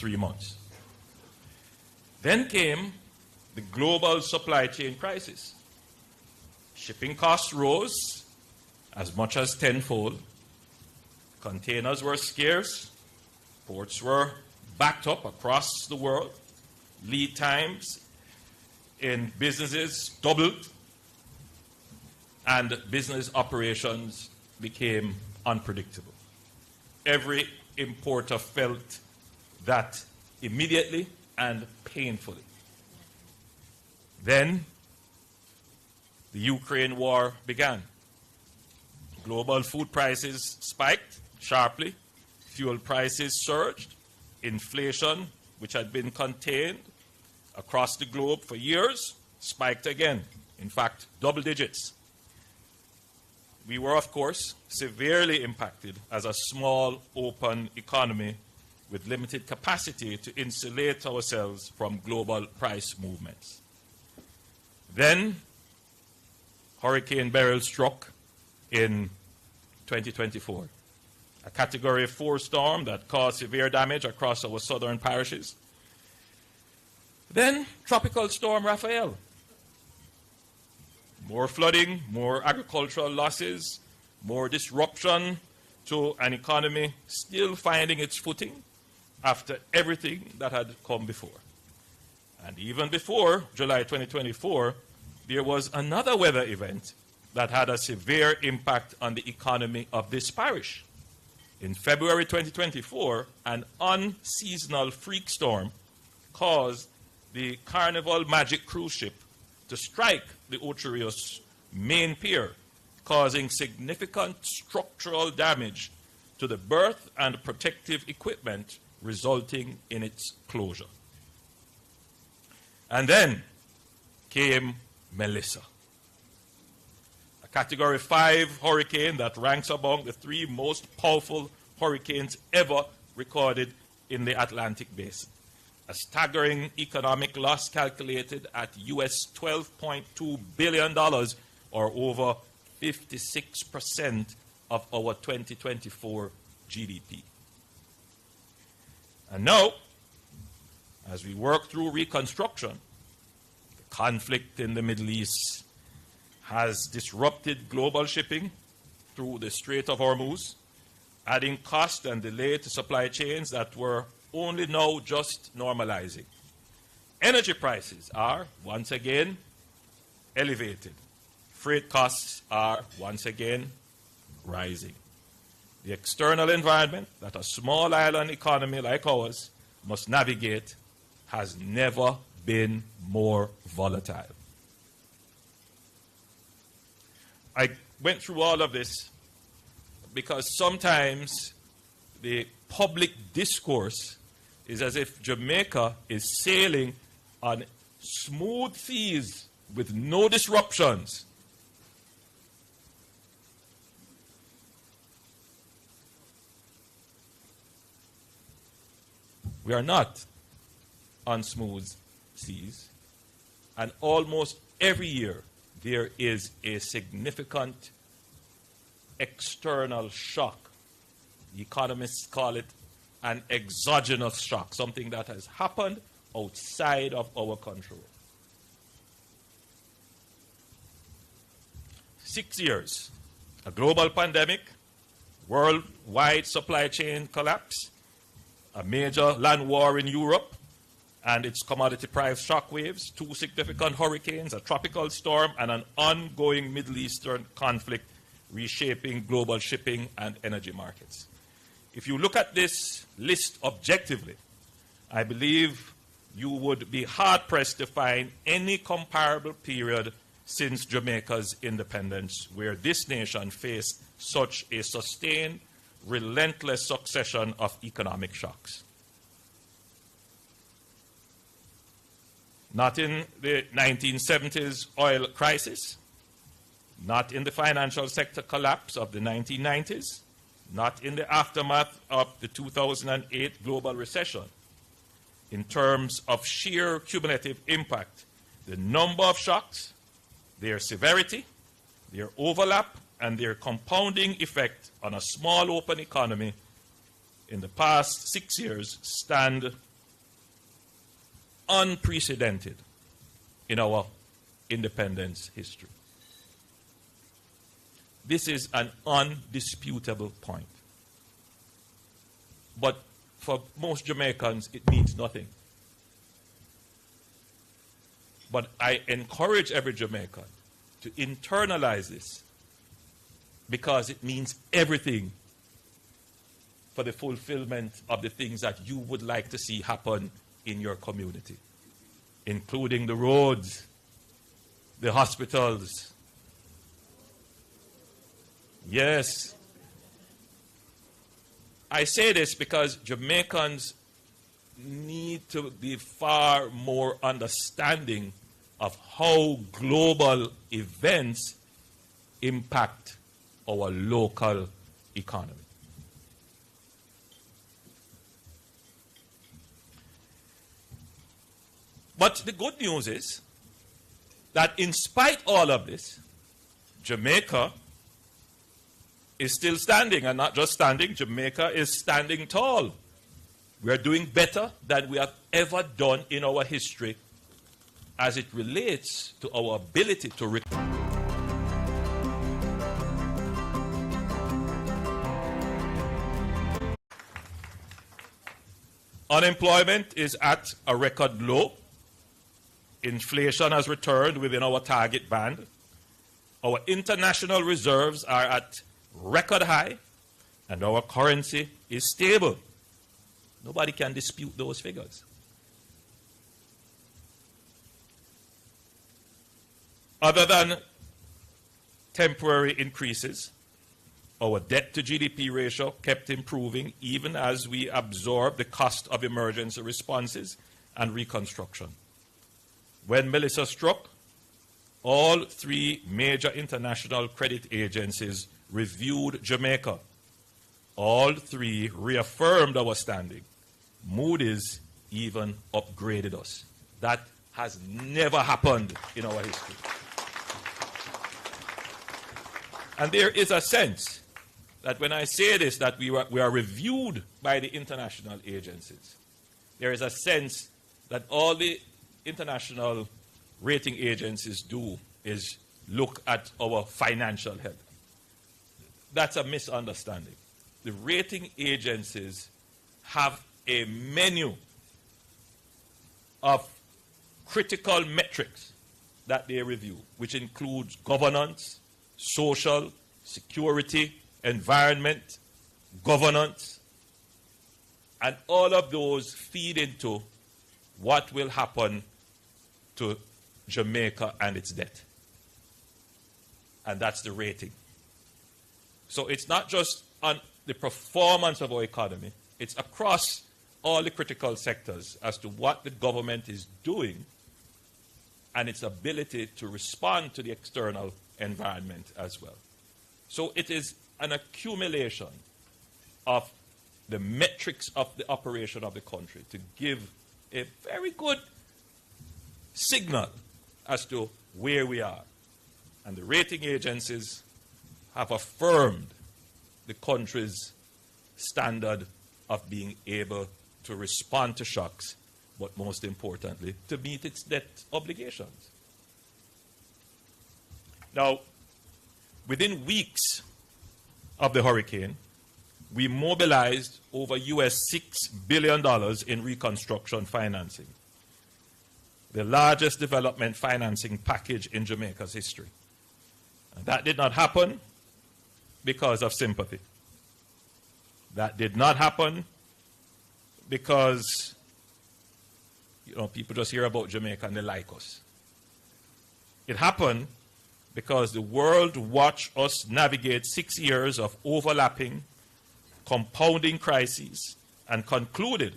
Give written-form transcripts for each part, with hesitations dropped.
3 months. Then came the global supply chain crisis. Shipping costs rose as much as tenfold. Containers were scarce. Ports were backed up across the world. Lead times in businesses doubled. And business operations became unpredictable. Every importer felt that immediately and painfully. Then the Ukraine war began. Global food prices spiked sharply. Fuel prices surged. Inflation, which had been contained across the globe for years, spiked again. In fact, double digits. We were, of course, severely impacted as a small, open economy with limited capacity to insulate ourselves from global price movements. Then, Hurricane Beryl struck in 2024, a Category 4 storm that caused severe damage across our southern parishes. Then, Tropical Storm Raphael. More flooding, more agricultural losses, more disruption to an economy still finding its footing after everything that had come before. And even before July 2024, there was another weather event that had a severe impact on the economy of this parish. In February 2024, an unseasonal freak storm caused the Carnival Magic cruise ship to strike the Ocho Rios main pier, causing significant structural damage to the berth and protective equipment, resulting in its closure. And then came Melissa, a Category 5 hurricane that ranks among the 3 most powerful hurricanes ever recorded in the Atlantic Basin. A staggering economic loss calculated at US $12.2 billion, or over 56% of our 2024 GDP. And now, as we work through reconstruction, the conflict in the Middle East has disrupted global shipping through the Strait of Hormuz, adding cost and delay to supply chains that were only now just normalizing. Energy prices are once again elevated. Freight costs are once again rising. The external environment that a small island economy like ours must navigate has never been more volatile. I went through all of this because sometimes the public discourse is as if Jamaica is sailing on smooth seas with no disruptions. We are not on smooth seas, and almost every year there is a significant external shock. The economists call it an exogenous shock, something that has happened outside of our control. 6 years, a global pandemic, worldwide supply chain collapse, a major land war in Europe and its commodity price shockwaves, 2 significant hurricanes, a tropical storm, and an ongoing Middle Eastern conflict reshaping global shipping and energy markets. If you look at this list objectively, I believe you would be hard-pressed to find any comparable period since Jamaica's independence where this nation faced such a sustained, relentless succession of economic shocks. Not in the 1970s oil crisis, not in the financial sector collapse of the 1990s, not in the aftermath of the 2008 global recession. In terms of sheer cumulative impact, the number of shocks, their severity, their overlap, and their compounding effect on a small open economy in the past 6 years stand unprecedented in our independence history. This is an undisputable point. But for most Jamaicans, it means nothing. But I encourage every Jamaican to internalize this, because it means everything for the fulfillment of the things that you would like to see happen in your community, including the roads, the hospitals. Yes. I say this because Jamaicans need to be far more understanding of how global events impact our local economy. But the good news is that in spite of all of this, Jamaica is still standing, and not just standing, Jamaica is standing tall. We are doing better than we have ever done in our history as it relates to our ability to recover. Unemployment is at a record low. Inflation has returned within our target band. Our international reserves are at record high, and our currency is stable. Nobody can dispute those figures. Other than temporary increases, our debt to GDP ratio kept improving even as we absorbed the cost of emergency responses and reconstruction. When Melissa struck, all three major international credit agencies reviewed Jamaica. All three reaffirmed our standing. Moody's even upgraded us. That has never happened in our history. And there is a sense that when I say this, that we are reviewed by the international agencies, there is a sense that all the international rating agencies do is look at our financial health. That's a misunderstanding. The rating agencies have a menu of critical metrics that they review, which includes governance, social, security, environment, governance, and all of those feed into what will happen to Jamaica and its debt. And that's the rating. So it's not just on the performance of our economy, it's across all the critical sectors as to what the government is doing and its ability to respond to the external environment as well. So it is an accumulation of the metrics of the operation of the country to give a very good signal as to where we are. And the rating agencies have affirmed the country's standard of being able to respond to shocks, but most importantly, to meet its debt obligations. Now, within weeks of the hurricane, we mobilized over US $6 billion in reconstruction financing, the largest development financing package in Jamaica's history. And that did not happen because of sympathy. That did not happen because, people just hear about Jamaica and they like us. It happened because the world watched us navigate 6 years of overlapping, compounding crises and concluded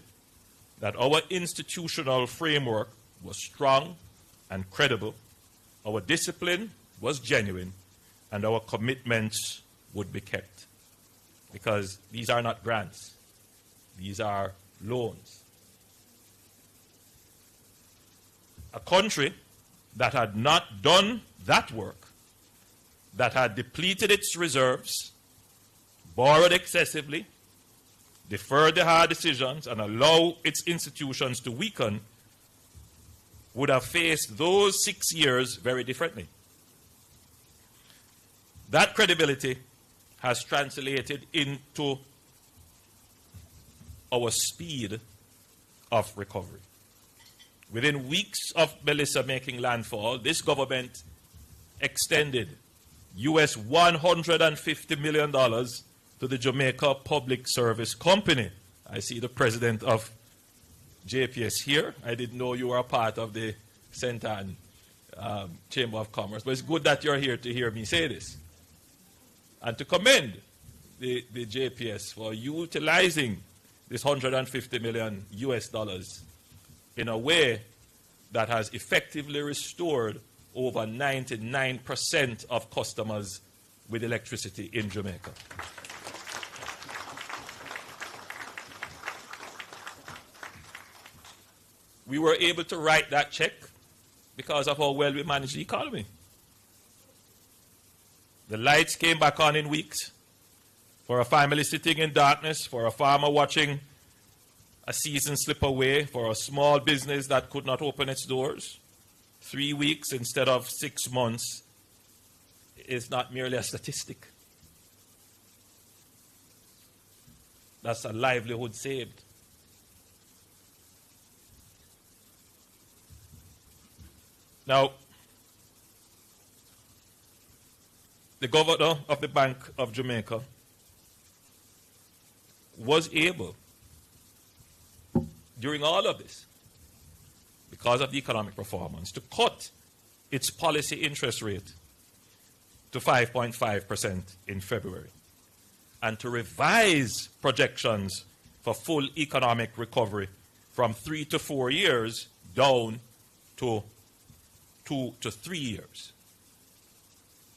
that our institutional framework was strong and credible, our discipline was genuine, and our commitments would be kept. Because these are not grants, these are loans. A country that had not done that work, that had depleted its reserves, borrowed excessively, deferred the hard decisions, and allowed its institutions to weaken, would have faced those 6 years very differently. That credibility has translated into our speed of recovery. Within weeks of Melissa making landfall, this government extended US $150 million to the Jamaica Public Service Company. I see the president of JPS here. I didn't know you were a part of the St. Ann Chamber of Commerce, but it's good that you're here to hear me say this. And to commend the JPS for utilizing this $150 million US dollars in a way that has effectively restored over 99% of customers with electricity in Jamaica. We were able to write that check because of how well we managed the economy. The lights came back on in weeks. For a family sitting in darkness, for a farmer watching a season slip away, for a small business that could not open its doors, 3 weeks instead of 6 months is not merely a statistic. That's a livelihood saved. Now, the governor of the Bank of Jamaica was able, during all of this, because of the economic performance, to cut its policy interest rate to 5.5% in February and to revise projections for full economic recovery from 3 to 4 years down to 2 to 3 years.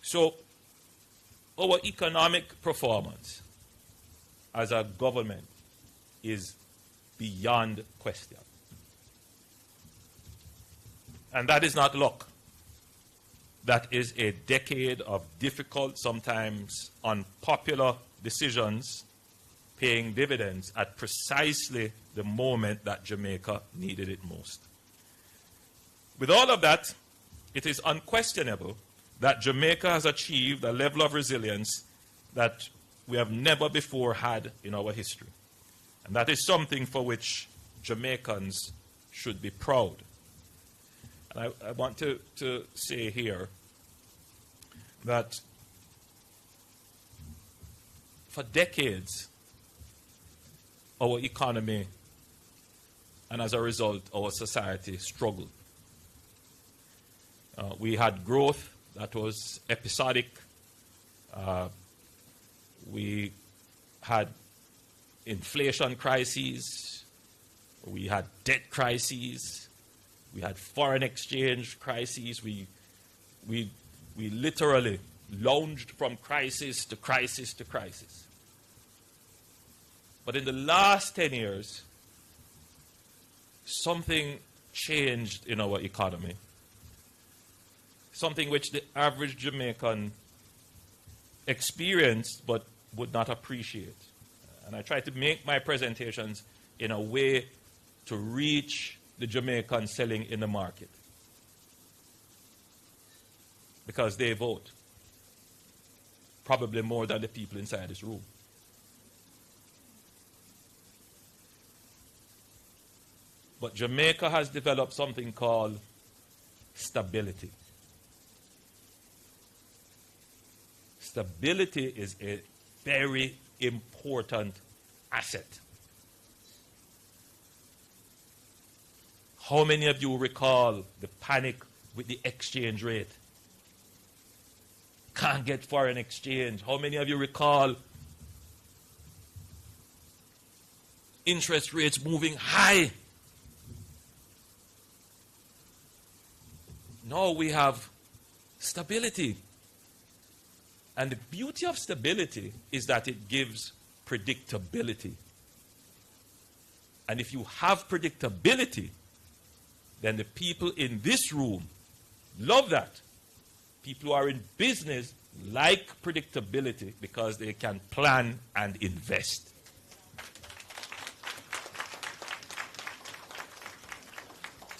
So our economic performance as a government is beyond question. And that is not luck. That is a decade of difficult, sometimes unpopular decisions paying dividends at precisely the moment that Jamaica needed it most. With all of that, it is unquestionable that Jamaica has achieved a level of resilience that we have never before had in our history. And that is something for which Jamaicans should be proud. And I want to say here that for decades, our economy and as a result, our society struggled. We had growth that was episodic. We had inflation crises. We had debt crises. We had foreign exchange crises. We literally lounged from crisis to crisis to crisis. But in the last 10 years, something changed in our economy. Something which the average Jamaican experienced but would not appreciate. And I try to make my presentations in a way to reach the Jamaican selling in the market. Because they vote. Probably more than the people inside this room. But Jamaica has developed something called stability. Stability is a very important asset. How many of you recall the panic with the exchange rate? Can't get foreign exchange. How many of you recall interest rates moving high? Now we have stability. And the beauty of stability is that it gives predictability. And if you have predictability, then the people in this room love that. People who are in business like predictability because they can plan and invest.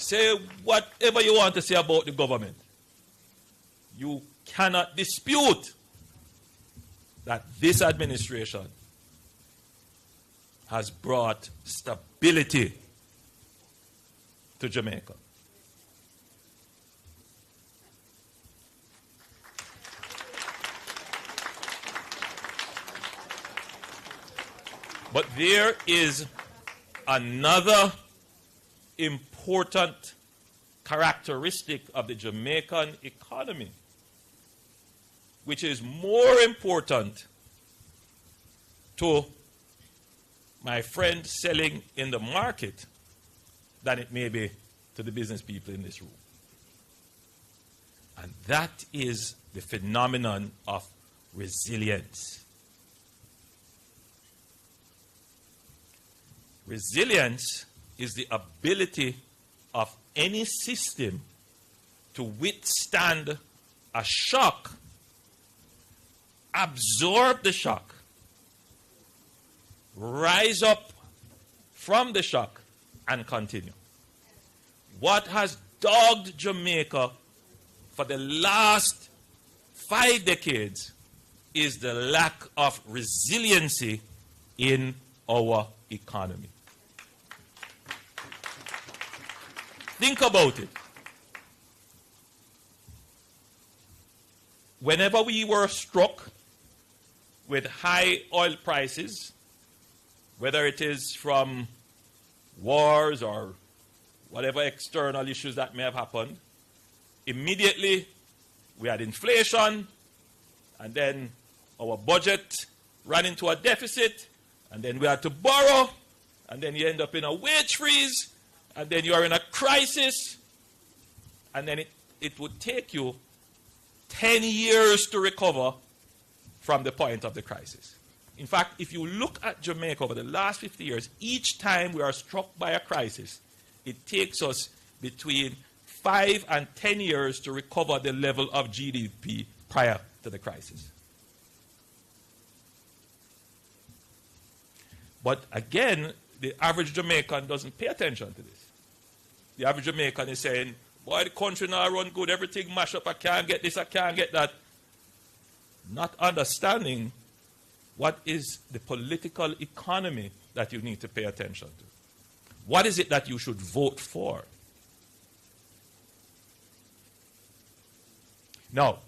Say whatever you want to say about the government. You cannot dispute that this administration has brought stability to Jamaica. But there is another important characteristic of the Jamaican economy, which is more important to my friend selling in the market than it may be to the business people in this room. And that is the phenomenon of resilience. Resilience is the ability of any system to withstand a shock, absorb the shock, rise up from the shock, and continue. What has dogged Jamaica for the last 5 decades is the lack of resiliency in our economy. Think about it. Whenever we were struck with high oil prices, whether it is from wars or whatever external issues that may have happened, immediately we had inflation, and then our budget ran into a deficit, and then we had to borrow, and then you end up in a wage freeze, and then you are in a crisis, and then it would take you 10 years to recover from the point of the crisis. In fact, if you look at Jamaica over the last 50 years, each time we are struck by a crisis, it takes us between 5 and 10 years to recover the level of GDP prior to the crisis. But again, the average Jamaican doesn't pay attention to this. The average Jamaican is saying, boy, the country now run good, everything mash up, I can't get this, I can't get that. Not understanding what is the political economy that you need to pay attention to. What is it that you should vote for? Now,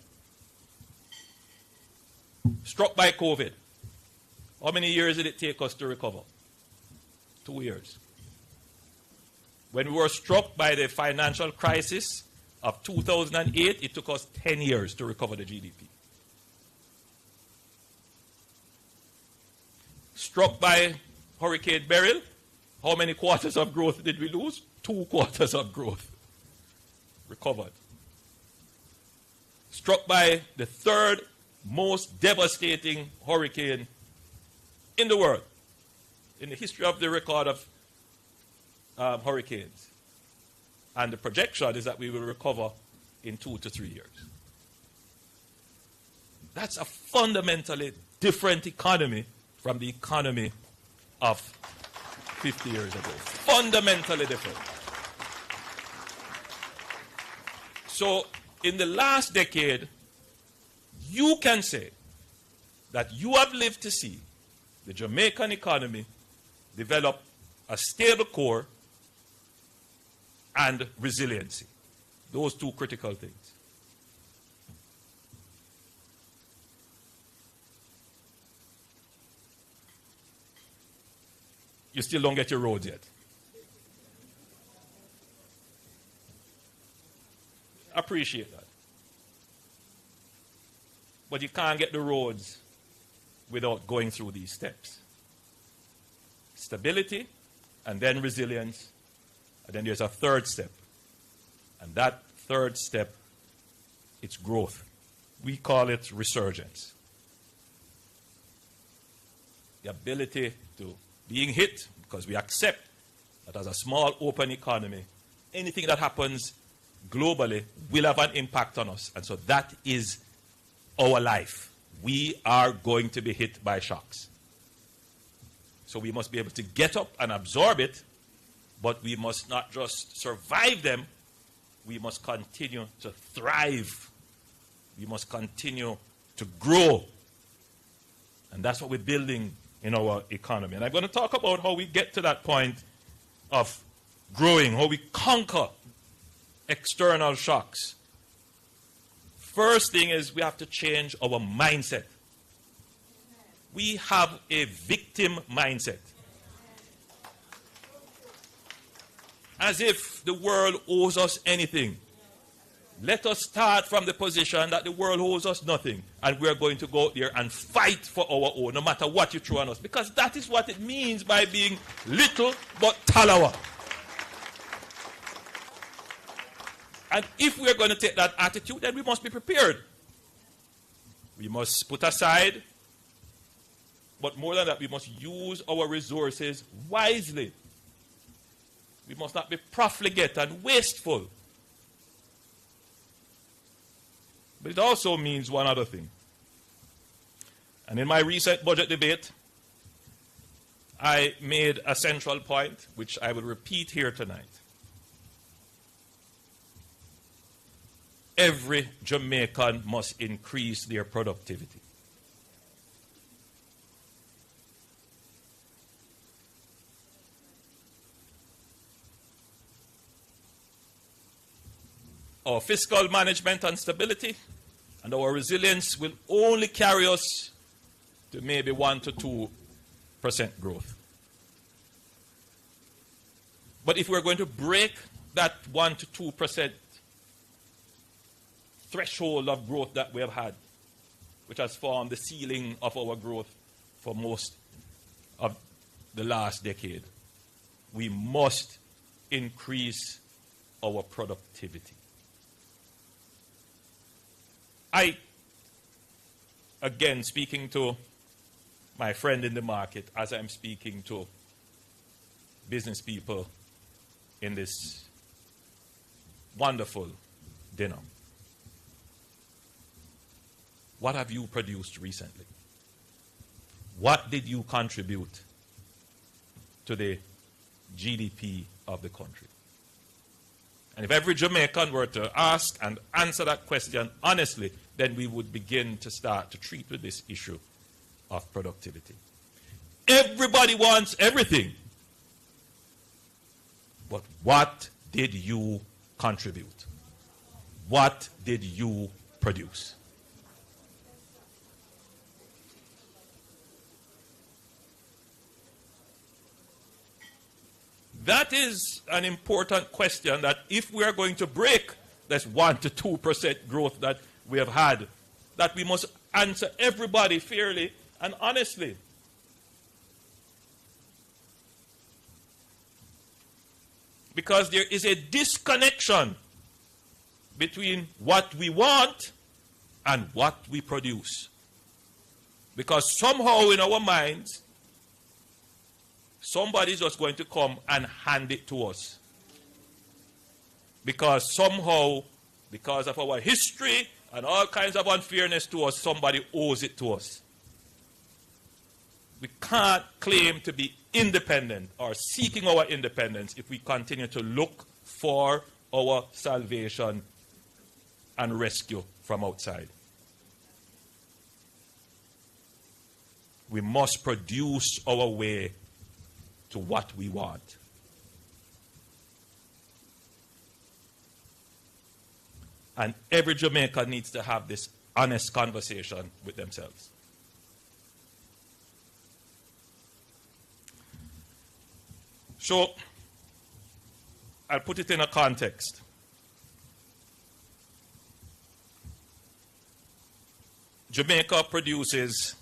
struck by COVID, how many years did it take us to recover? 2 years. When we were struck by the financial crisis of 2008, it took us 10 years to recover the GDP. Struck by Hurricane Beryl, how many quarters of growth did we lose? 2 quarters of growth. Recovered. Struck by the 3rd most devastating hurricane in the world, in the history of the record of hurricanes. And the projection is that we will recover in 2 to 3 years. That's a fundamentally different economy from the economy of 50 years ago. Fundamentally different. So, in the last decade, you can say that you have lived to see the Jamaican economy develop a stable core and resiliency. Those 2 critical things. You still don't get your roads yet. Appreciate that. But you can't get the roads without going through these steps. Stability, and then resilience, and then there's a 3rd step. And that 3rd step, it's growth. We call it resurgence. The ability to being hit, because we accept that as a small open economy, anything that happens globally will have an impact on us. And so that is our life. We are going to be hit by shocks. So we must be able to get up and absorb it, But we must not just survive them, we must continue to thrive. We must continue to grow. And that's what we're building in our economy. And I'm going to talk about how we get to that point of growing, how we conquer external shocks. First thing is we have to change our mindset. We have a victim mindset. As if the world owes us anything. Let us start from the position that the world owes us nothing, and we're going to go out there and fight for our own, no matter what you throw on us. Because that is what it means by being little but talawa. And if we're going to take that attitude, then we must be prepared. We must put aside, but more than that, we must use our resources wisely. We must not be profligate and wasteful. But it also means one other thing. And in my recent budget debate, I made a central point, which I will repeat here tonight. Every Jamaican must increase their productivity. Our fiscal management and stability and our resilience will only carry us to maybe 1 to 2% growth. But if we're going to break that 1 to 2% threshold of growth that we have had, which has formed the ceiling of our growth for most of the last decade, we must increase our productivity. Again, speaking to my friend in the market, as I'm speaking to business people in this wonderful dinner. What have you produced recently? What did you contribute to the GDP of the country? And if every Jamaican were to ask and answer that question honestly, then we would begin to start to treat with this issue of productivity. Everybody wants everything. But what did you contribute? What did you produce? That is an important question that if we are going to break this 1 to 2% growth that we have had, that we must answer everybody fairly and honestly. Because there is a disconnection between what we want and what we produce. Because somehow in our minds, somebody's just going to come and hand it to us. Because somehow, because of our history and all kinds of unfairness to us, somebody owes it to us. We can't claim to be independent or seeking our independence if we continue to look for our salvation and rescue from outside. We must produce our way to what we want. And every Jamaican needs to have this honest conversation with themselves. So, I'll put it in a context. Jamaica produces,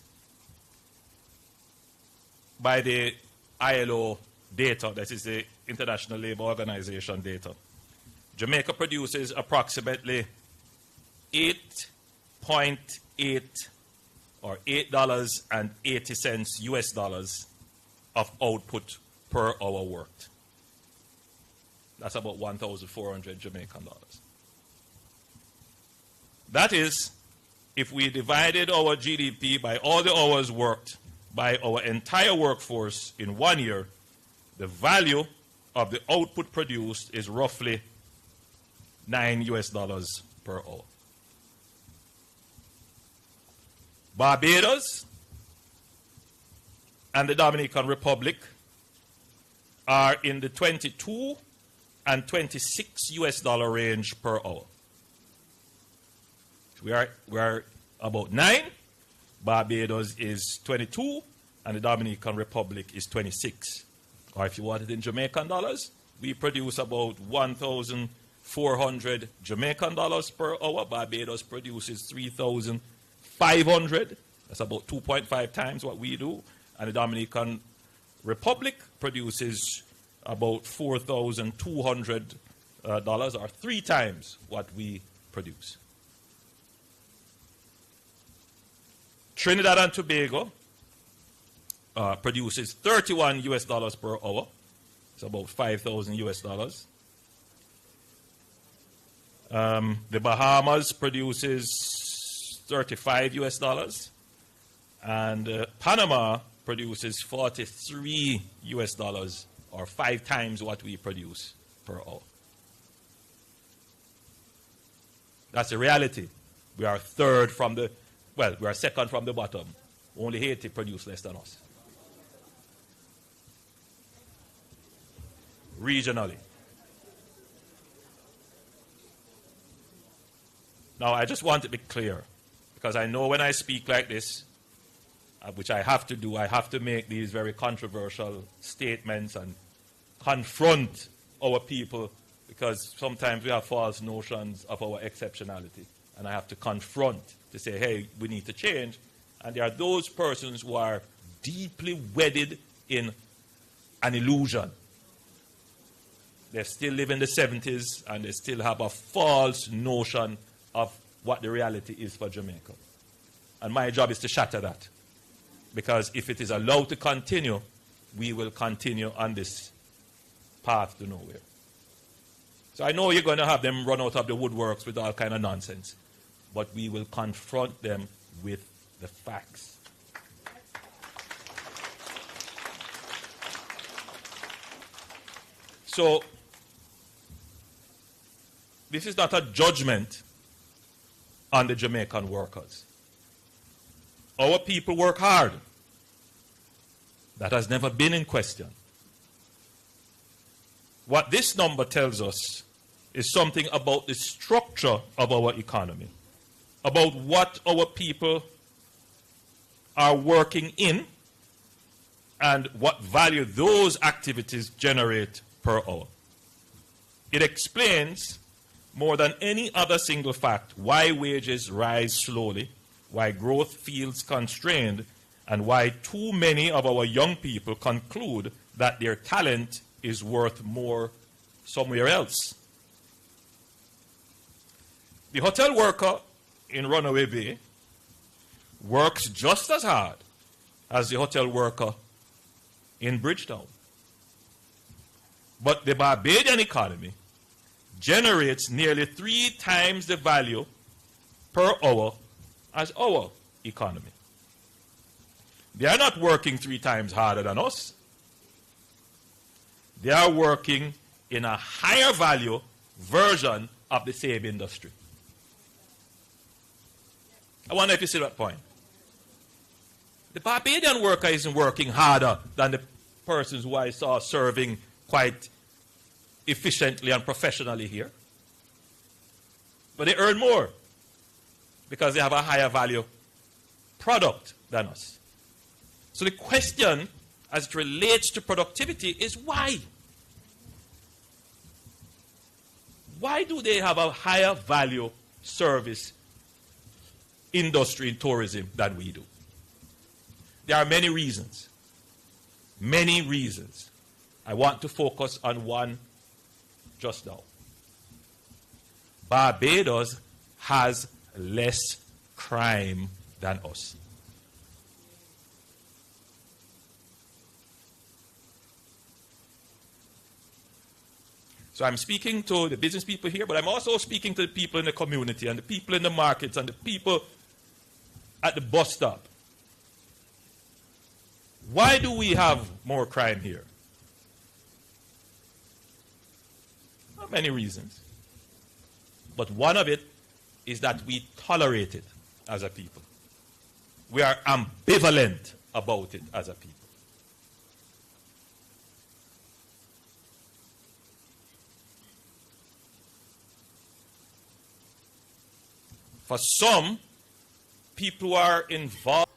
by the ILO data, that is the International Labour Organization data, Jamaica produces approximately 8.8 or $8.80 US dollars of output per hour worked. That's about 1,400 Jamaican dollars. That is, if we divided our GDP by all the hours worked by our entire workforce in 1 year, the value of the output produced is roughly $9 per hour. Barbados and the Dominican Republic are in the 22 and 26 US dollar range per hour. We are about 9. Barbados is 22 and the Dominican Republic is 26. Or if you want it in Jamaican dollars, we produce about 1,400 Jamaican dollars per hour. Barbados produces 3,500. That's about 2.5 times what we do. And the Dominican Republic produces about $4,200 or 3 times what we produce. Trinidad and Tobago produces 31 US dollars per hour. It's about 5,000 US dollars. The Bahamas produces 35 US dollars. And Panama produces 43 US dollars or 5 times what we produce per hour. That's the reality. We are third from the, well, we are second from the bottom. Only Haiti produce less than us. Regionally. Now, I just want to be clear, because I know when I speak like this, which I have to do, I have to make these very controversial statements and confront our people, because sometimes we have false notions of our exceptionality. And I have to confront to say, hey, we need to change. And there are those persons who are deeply wedded in an illusion. They still live in the 70s and they still have a false notion of what the reality is for Jamaica. And my job is to shatter that. Because if it is allowed to continue, we will continue on this path to nowhere. So I know you're going to have them run out of the woodworks with all kind of nonsense. But we will confront them with the facts. So, this is not a judgment on the Jamaican workers. Our people work hard. That has never been in question. What this number tells us is something about the structure of our economy, about what our people are working in and what value those activities generate per hour. It explains more than any other single fact why wages rise slowly, why growth feels constrained, and why too many of our young people conclude that their talent is worth more somewhere else. The hotel worker in Runaway Bay works just as hard as the hotel worker in Bridgetown. But the Barbadian economy generates nearly 3 times the value per hour as our economy. They are not working 3 times harder than us. They are working in a higher value version of the same industry. I wonder if you see that point. The Barbadian worker isn't working harder than the persons who I saw serving quite efficiently and professionally here. But they earn more because they have a higher value product than us. So the question as it relates to productivity is why? Why do they have a higher value service industry in tourism than we do? There are many reasons. Many reasons. I want to focus on one just now. Barbados has less crime than us. So I'm speaking to the business people here, but I'm also speaking to the people in the community and the people in the markets and the people at the bus stop. Why do we have more crime here? many reasons. But one of it is that we tolerate it as a people. We are ambivalent about it as a people. For some, people who are involved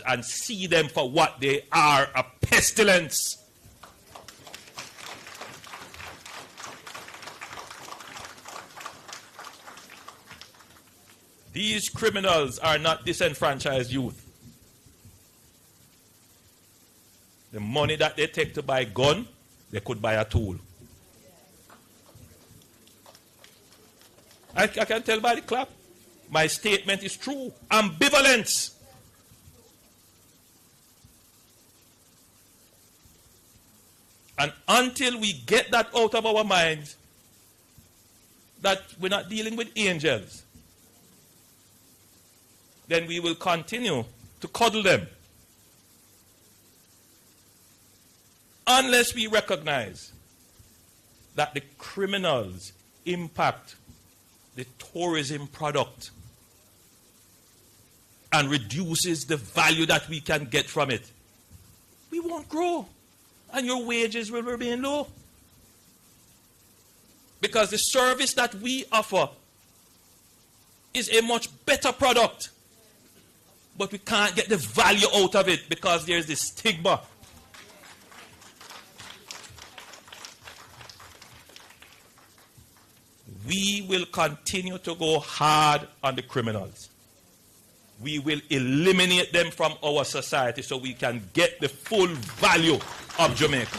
and see them for what they are, a pestilence. These criminals are not disenfranchised youth. The money that they take to buy a gun, they could buy a tool. I can tell by the clap. My statement is true. Ambivalence. And until we get that out of our minds, that we're not dealing with angels, then we will continue to coddle them. Unless we recognize that the criminals impact the tourism product and reduces the value that we can get from it, we won't grow. And your wages will remain low. Because the service that we offer is a much better product. But we can't get the value out of it because there's this stigma. We will continue to go hard on the criminals. We will eliminate them from our society so we can get the full value of Jamaica.